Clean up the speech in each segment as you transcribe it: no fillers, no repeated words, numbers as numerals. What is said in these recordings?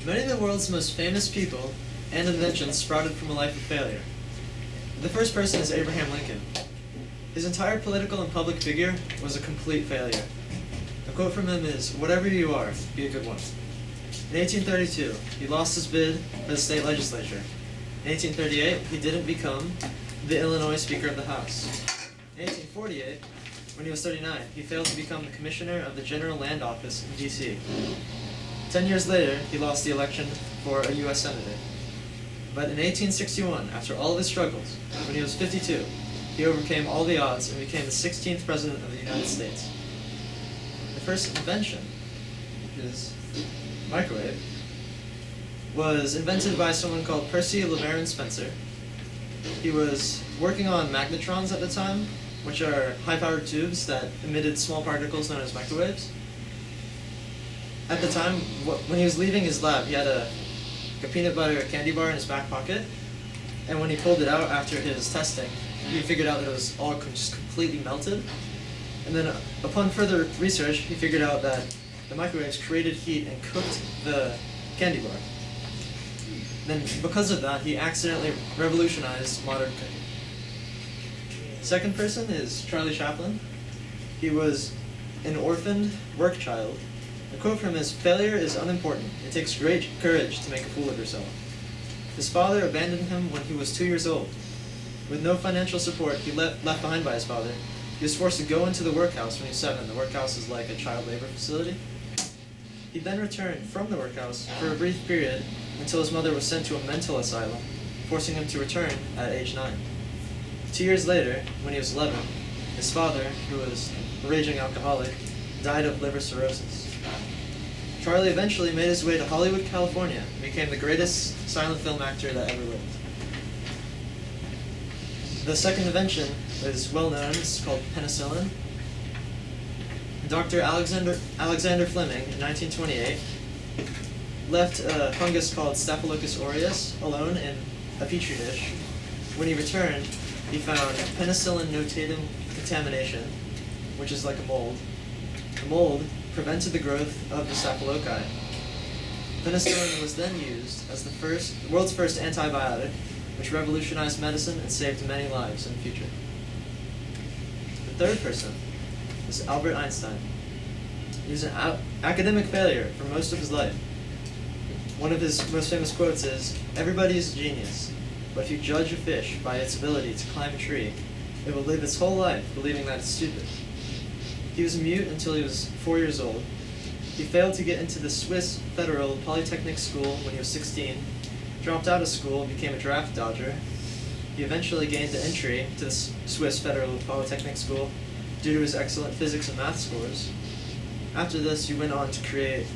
Many of the world's most famous people and inventions sprouted from a life of failure. The first person is Abraham Lincoln. His entire political and public figure was a complete failure. A quote from him is, "Whatever you are, be a good one." In 1832, he lost his bid for the state legislature. In 1838, he didn't become the Illinois Speaker of the House. In 1848, when he was 39, he failed to become the Commissioner of the General Land Office in D.C. 10 years later, he lost the election for a U.S. Senator. But in 1861, after all of his struggles, when he was 52, he overcame all the odds and became the 16th President of the United States. The first invention, his microwave, was invented by someone called Percy LeBaron Spencer. He was working on magnetrons at the time, which are high-powered tubes that emitted small particles known as microwaves. At the time, when he was leaving his lab, he had a peanut butter candy bar in his back pocket, and when he pulled it out after his testing, he figured out that it was all just completely melted. And then upon further research, he figured out that the microwaves created heat and cooked the candy bar. Then because of that, he accidentally revolutionized modern cooking. Second person is Charlie Chaplin. He was an orphaned work child. A quote from him is, "Failure is unimportant. It takes great courage to make a fool of yourself." His father abandoned him when he was 2 years old. With no financial support left behind by his father, he was forced to go into the workhouse when he was 7. The workhouse is like a child labor facility. He then returned from the workhouse for a brief period until his mother was sent to a mental asylum, forcing him to return at age 9. 2 years later, when he was 11, his father, who was a raging alcoholic, died of liver cirrhosis. Charlie eventually made his way to Hollywood, California, and became the greatest silent film actor that ever lived. The second invention is well known. It's called penicillin. Dr. Alexander Fleming, in 1928, left a fungus called Staphylococcus aureus alone in a petri dish. When he returned, he found penicillin notatum contamination, which is like a mold. The mold prevented the growth of the staphyloci. Penicillin was then used as the world's first antibiotic, which revolutionized medicine and saved many lives in the future. The third person is Albert Einstein. He was an academic failure for most of his life. One of his most famous quotes is, "Everybody is a genius, but if you judge a fish by its ability to climb a tree, it will live its whole life believing that it's stupid." He was mute until he was 4 years old. He failed to get into the Swiss Federal Polytechnic School when he was 16, dropped out of school and became a draft dodger. He eventually gained the entry to the Swiss Federal Polytechnic School due to his excellent physics and math scores. After this, he went on to create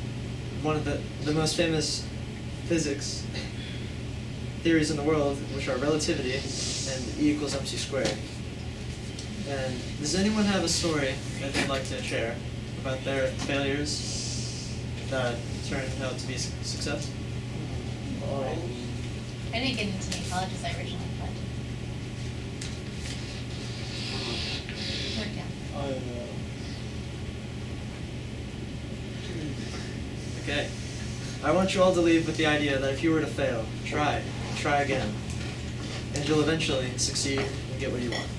one of the most famous physics theories in the world, which are relativity and E equals mc squared. And does anyone have a story that they'd like to share about their failures that turned out to be success? I didn't get into any college as I originally planned. Worked out. Okay. I want you all to leave with the idea that if you were to fail, try again, and you'll eventually succeed and get what you want.